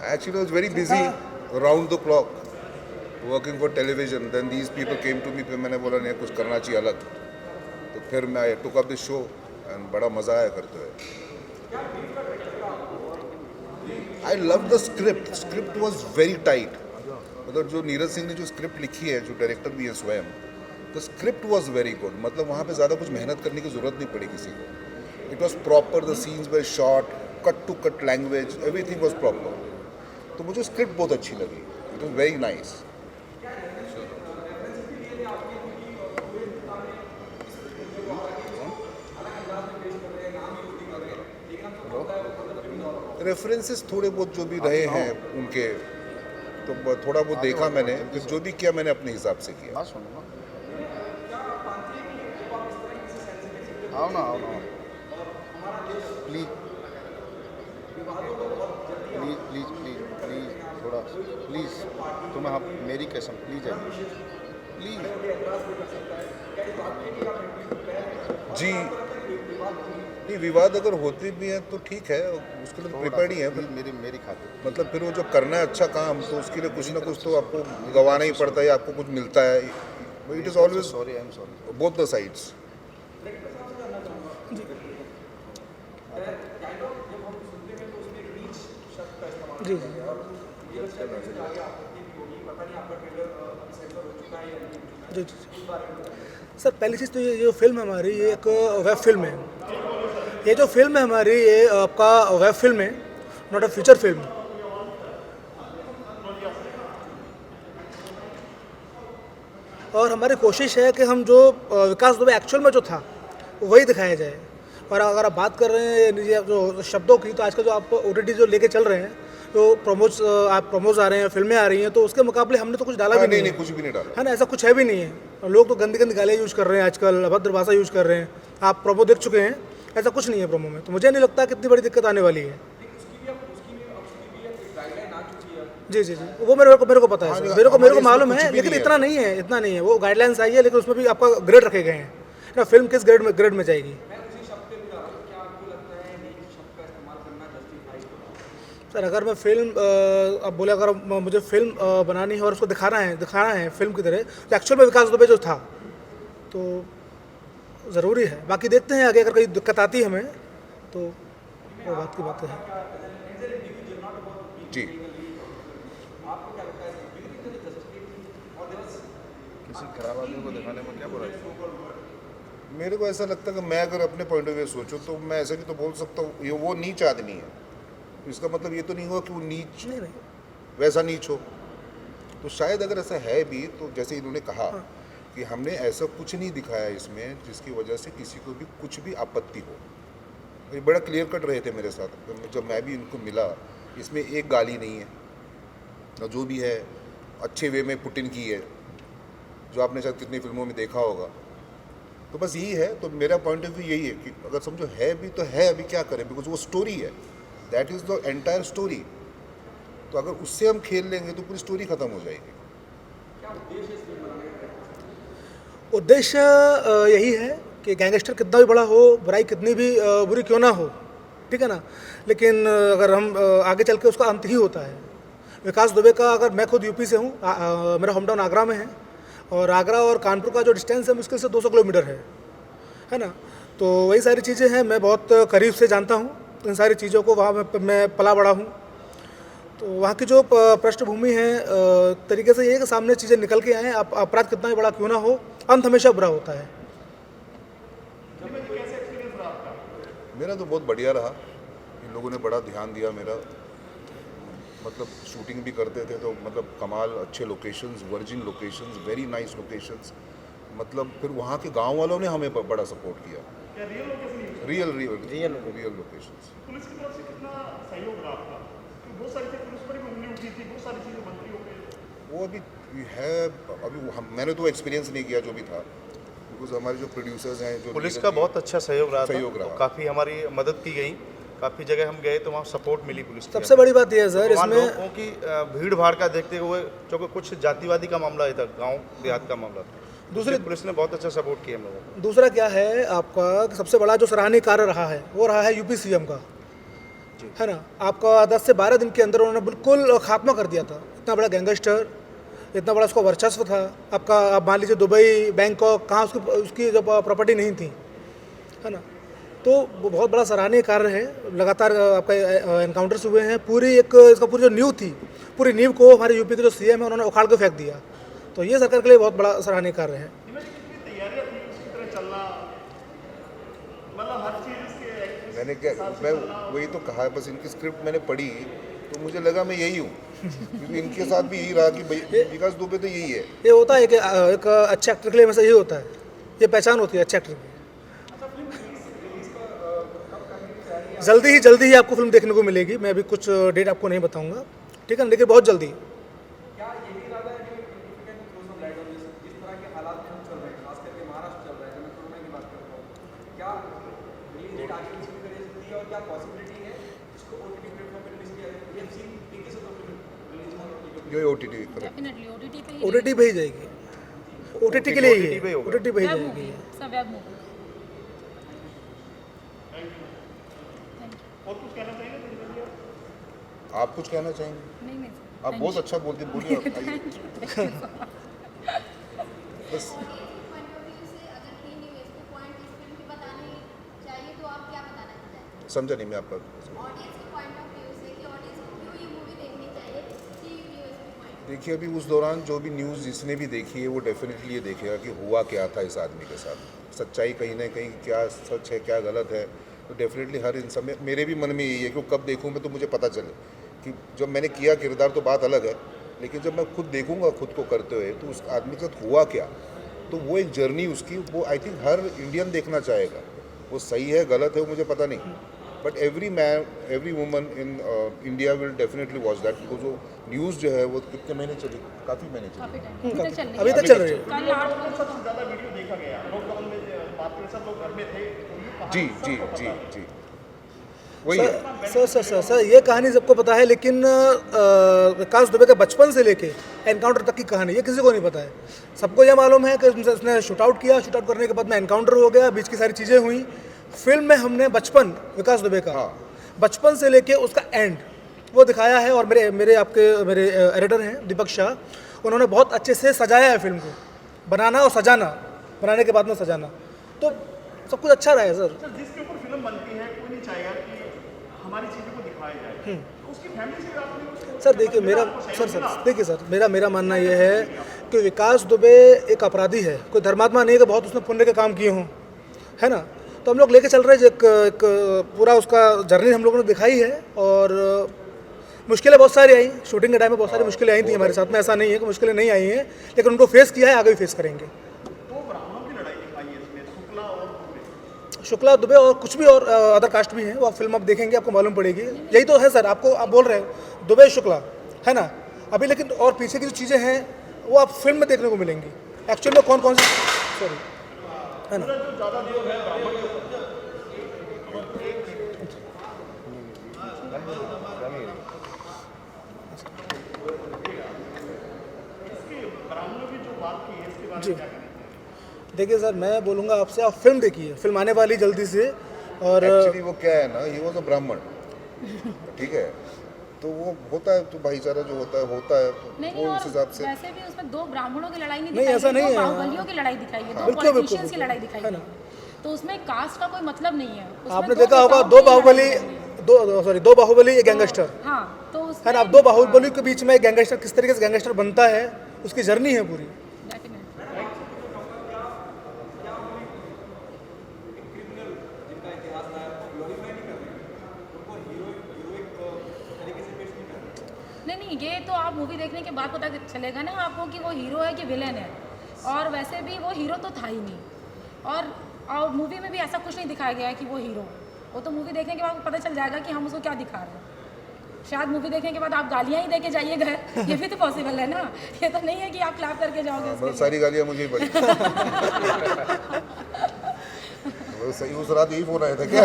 Actually, I was very busy round the clock working for television. Then these people came to me, फिर मैंने बोला नहीं कुछ करना चाहिए अलग, तो फिर मैं I took up this show and बड़ा मज़ा आया करते हुए. I loved the script. Script was very tight. मतलब जो नीरज सिंह ने जो स्क्रिप्ट लिखी है, जो डायरेक्टर भी है स्वयं, the script was very good. मतलब वहाँ पे ज़्यादा कुछ मेहनत करने की ज़रूरत नहीं पड़ी किसी को. It was proper. The scenes were short, cut to cut language. Everything was proper. तो मुझे स्क्रिप्ट बहुत अच्छी लगी. It was very nice. References थोड़े बहुत जो भी रहे हैं उनके, तो थोड़ा बहुत देखा मैंने, फिर जो भी किया मैंने अपने हिसाब से किया. आओ ना please please please please please थोड़ा प्लीज, तुम्हें आप मेरी कसम प्लीज आइए प्लीज. जी नहीं, विवाद अगर होते भी हैं तो ठीक है, उसके लिए प्रिपेयर्ड ही है. मेरी खातिर मतलब फिर वो जो करना है अच्छा काम, तो उसके लिए कुछ ना कुछ तो आपको गंवाना ही पड़ता है, आपको कुछ मिलता है. It is always sorry, I am sorry. Both the sides. जी जी जी. सर पहली चीज़ तो ये जो फिल्म है हमारी, ये एक वेब फिल्म है. ये जो फिल्म है हमारी, ये आपका वेब फिल्म है, नॉट अ फीचर फिल्म. और हमारी कोशिश है कि हम जो विकास दुबे एक्चुअल में जो था वही दिखाया जाए. और अगर आप बात कर रहे हैं ये जो शब्दों की, तो आजकल जो आप OTT जो लेके चल रहे हैं, तो प्रोमोज आ रहे हैं, फिल्में आ रही हैं, तो उसके मुकाबले हमने तो कुछ डाला भी नहीं, कुछ भी नहीं डाला है ना. ऐसा कुछ है भी नहीं है. लोग तो गंदी गंदी गालियाँ यूज़ कर रहे हैं आजकल, अभद्र भाषा यूज़ कर रहे हैं. आप प्रोमो देख चुके हैं, ऐसा कुछ नहीं है प्रोमो में. तो मुझे नहीं लगता कितनी बड़ी दिक्कत आने वाली है. जी जी जी, वो मेरे को पता है सर, मेरे को मालूम है, लेकिन इतना नहीं है. वो गाइडलाइंस आई है, लेकिन उसमें भी आपका ग्रेड रखे गए हैं ना. फिल्म किस ग्रेड में जाएगी. सर अगर मैं फिल्म अब बोले, अगर मुझे फिल्म बनानी है और उसको दिखाना है फिल्म की तरह, तो एक्चुअल में विकास दुबे जो था तो ज़रूरी है. बाकी देखते हैं आगे, अगर कोई दिक्कत आती है हमें तो वो बात की बात है. जी. किसी खराब आदमी को दिखाने में क्या बुराई. मेरे को ऐसा लगता है कि मैं अगर अपने पॉइंट ऑफ व्यू सोचूं, तो मैं ऐसा भी तो बोल सकता हूँ ये वो नीच आदमी है. इसका मतलब ये तो नहीं हुआ कि वो नीच वैसा नीच हो. तो शायद अगर ऐसा है भी, तो जैसे इन्होंने कहा कि हमने ऐसा कुछ नहीं दिखाया इसमें जिसकी वजह से किसी को भी कुछ भी आपत्ति हो. ये बड़ा क्लियर कट रहे थे मेरे साथ. जब मैं भी इनको मिला, इसमें एक गाली नहीं है, जो भी है अच्छे वे में पुट इन की है, जो आपने शायद कितनी फिल्मों में देखा होगा. तो बस यही है. तो मेरा पॉइंट ऑफ व्यू यही है कि अगर समझो है भी तो है, अभी क्या करें, बिकॉज वो स्टोरी है, that is the entire story. तो अगर उससे हम खेल लेंगे तो पूरी स्टोरी ख़त्म हो जाएगी. उद्देश्य यही है कि गैंगस्टर कितना भी बड़ा हो, बुराई कितनी भी बुरी क्यों ना हो, ठीक है ना, लेकिन अगर हम आगे चल के उसका अंत ही होता है. विकास दुबे का, अगर मैं खुद यूपी से हूँ, मेरा होम टाउन आगरा में है, और आगरा और कानपुर का जो डिस्टेंस है मुश्किल से 200 किलोमीटर है ना. तो वही सारी चीज़ें हैं, मैं बहुत करीब से जानता हूँ इन सारी चीज़ों को. वहाँ मैं पला बड़ा हूँ. तो वहाँ की जो पृष्ठभूमि है, तरीके से ये है कि सामने चीज़ें निकल के आएँ, अपराध कितना भी बड़ा क्यों ना हो, अंत हमेशा बुरा होता है. मेरा तो बहुत बढ़िया रहा. इन लोगों ने बड़ा ध्यान दिया मेरा. मतलब शूटिंग भी करते थे तो मतलब कमाल, अच्छे locations, virgin locations, very nice locations. मतलब फिर वहाँ के गांव वालों ने हमें बड़ा सपोर्ट किया. Real locations. पुलिस की तरफ से कितना सहयोग रहा आपका? बहुत सारी चीज़ पुलिस पर भी उंगली उठी थी, बहुत सारी चीज़ें मंत्री हो गई. वो अभी है, अभी मैंने तो एक्सपीरियंस नहीं किया जो भी था, बिकॉज हमारे जो प्रोड्यूसर्स हैं, जो पुलिस का बहुत अच्छा सहयोग रहा सहयोग था. रहा. काफ़ी हमारी मदद की गई. काफ़ी जगह हम गए तो वहाँ सपोर्ट मिली पुलिस की. सबसे बड़ी बात यह है सर, वहाँ इसमें लोगों की भीड़ भाड़ का देखते हुए, क्योंकि कुछ जातिवादी का मामला था, गांव देहात का मामला था, दूसरी पुलिस ने बहुत अच्छा सपोर्ट किया हम लोगों को. दूसरा क्या है आपका, सबसे बड़ा जो सराहनीय कार्य रहा है वो रहा है यूपी CM का. है ना। आपका 10 से 12 दिन के अंदर उन्होंने बिल्कुल खात्मा कर दिया था। इतना बड़ा गैंगस्टर, इतना बड़ा उसका वर्चस्व था। आपका आप मान लीजिए दुबई, बैंकॉक, कहाँ उसकी जो प्रॉपर्टी नहीं थी, है ना। तो वो बहुत बड़ा सराहनीय कार्य है। लगातार आपका एनकाउंटर्स हुए हैं। पूरी एक इसका पूरी जो नींव थी, पूरी नींव को हमारे यूपी के जो सीएम है उन्होंने उखाड़ के फेंक दिया। तो ये सरकार के लिए बहुत बड़ा सराहनीय कार्य है। कितनी तैयारियां थी उसी तरह चलना, मतलब हर चीज इसके मैंने क्या, मैं वही तो कहा है, बस इनकी स्क्रिप्ट मैंने पढ़ी तो मुझे लगा मैं यही हूँ, क्योंकि इनके साथ भी यही रहा कि विकास दुबे तो यही है। ये होता है कि एक अच्छे एक्टर के लिए हमेशा यही होता है, ये पहचान होती है अच्छे एक्टर की। जल्दी ही आपको फिल्म देखने को मिलेगी। मैं अभी कुछ डेट आपको नहीं बताऊंगा, ठीक है, लेकिन बहुत जल्दी। जो OTT पर डेफिनेटली ओटीटी पे ही OTT पे ही जाएगी, OTT के लिए ही OTT पे ही है, होगा। OTT पे ही वेब जाएगी। मूवी, सब वेब मूवी। और कुछ कहना चाहिए तो आप कुछ कहना चाहेंगे? नहीं नहीं आप बहुत अच्छा बोलते, बोलिए आप, आइए। बस समझा नहीं मैं आपका। देखिए, अभी उस दौरान जो भी न्यूज़ जिसने भी देखी है वो डेफिनेटली ये देखेगा कि हुआ क्या था इस आदमी के साथ, सच्चाई कहीं ना कहीं क्या सच है क्या गलत है। तो डेफिनेटली हर इंसान में, मेरे भी मन में यही है कि कब देखूँ मैं तो मुझे पता चले कि जब मैंने किया किरदार तो बात अलग है, लेकिन जब मैं खुद देखूँगा खुद को करते हुए तो उस आदमी के साथ हुआ क्या, तो वो एक जर्नी उसकी, वो आई थिंक हर इंडियन देखना चाहेगा। वो सही है गलत है वो मुझे पता नहीं, but every man every woman in India will definitely watch that, because वो न्यूज़ जो है वो कितने महीने चली, काफ़ी महीने चली। काफी टाइम अभी तक चल रही अभी है। तक चल रही है। कल 8 बजे सबसे ज्यादा वीडियो देखा गया लॉकडाउन में, बात करें सब लोग घर में थे तो ये कहानी जी जी सबको जी पता है। जी वही है। सर ये कहानी सबको पता है, लेकिन विकास दुबे के बचपन से लेके एनकाउंटर तक की कहानी ये किसी को नहीं पता है। सबको ये मालूम है कि उसने शूट आउट किया, शूट आउट करने के बाद में एनकाउंटर हो गया, बीच की सारी चीज़ें हुई। फिल्म में हमने बचपन विकास दुबे का, हाँ। बचपन से लेके उसका एंड वो दिखाया है। और मेरे एडिटर हैं दीपक शाह, उन्होंने बहुत अच्छे से सजाया है फिल्म को, बनाना और सजाना, बनाने के बाद में सजाना, तो सब कुछ अच्छा रहा है सर। सर जिसके ऊपर फिल्म बनती है कोई नहीं चाहेगा कि हमारी चीज़ों को दिखाया जाए, तो उसकी फैमिली से आपने उसको सर देखिए मेरा देखिए सर मेरा मानना ये है कि विकास दुबे एक अपराधी है, कोई धर्मात्मा नहीं है कि बहुत उसने पुण्य के काम किए हों, है ना। तो हम लोग लेके चल रहे हैं एक पूरा उसका जर्नी हम लोगों ने दिखाई है। और मुश्किलें बहुत सारी आई, शूटिंग के टाइम में बहुत सारी मुश्किलें आई थी हमारे साथ में, ऐसा नहीं है कि मुश्किलें नहीं आई हैं, लेकिन उनको फेस किया है, आगे भी फेस करेंगे। दो ब्राह्मणों की लड़ाई दिखाई है इसमें, शुक्ला और दुबे। शुक्ला दुबे और कुछ भी और अदर कास्ट भी हैं, वो आप फिल्म आप देखेंगे आपको मालूम पड़ेगी। यही तो है सर, आपको आप बोल रहे हैं दुबे शुक्ला, है ना अभी, लेकिन और पीछे की जो चीज़ें हैं वो आप फिल्म में देखने को मिलेंगी एक्चुअल में कौन कौन सी, सॉरी, है ना। जो ज़्यादा जो है ब्राह्मण के ऊपर ब्राह्मणों की जो बात की है इसके बारे जी में क्या कहना चाहिए? देखिए सर, मैं बोलूँगा आपसे, आप फिल्म देखिए, फिल्म आने वाली जल्दी से। और एक्चुअली वो क्या है ना, ही वॉज अ ब्राह्मण, ठीक है, तो वो होता है, तो भाईचारा जो होता है तो नहीं वो और उस हिसाब से। वैसे भी उसमें दो ब्राह्मणों की लड़ाई नहीं नहीं, दिखाई ऐसा है, नहीं दो है। बाहुबलियों की लड़ाई दिखाई है, दो बिल्कुल, पॉलिटिशियंस बिल्कुल, की लड़ाई दिखाई है है। ना। तो उसमें कास्ट का कोई मतलब नहीं है। उसमें आपने दो देखा होगा नेताओं दो की लड़ाई बाहुबली, दिखाई है। दो बाहुबली एक गैंगस्टर, हाँ तो है उसमें ना। अब दो बाहुबली के बीच में एक गैंगस्टर किस तरीके से गैंगस्टर बनता है, उसकी जर्नी है पूरी। Definitely. नहीं ये तो आप मूवी देखने के बाद पता चलेगा ना आपको कि वो हीरो है कि विलेन है। और वैसे भी वो हीरो तो था ही नहीं, और मूवी में भी ऐसा कुछ नहीं दिखाया गया है कि वो हीरो, वो तो मूवी देखने के बाद पता चल जाएगा कि हम उसको क्या दिखा रहे हैं। शायद मूवी देखने के बाद आप गालियाँ ही दे के जाइए घर, ये भी तो पॉसिबल है ना, ये तो नहीं है कि आप क्लैप करके जाओगे उसके बहुत लिए। सारी गालियाँ मुझे ही पड़ी। वो सही, उस रात यही फोन आया था क्या?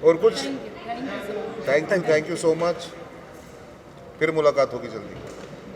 और कुछ? Thank you so much. Thank you so much, फिर मुलाकात होगी जल्दी।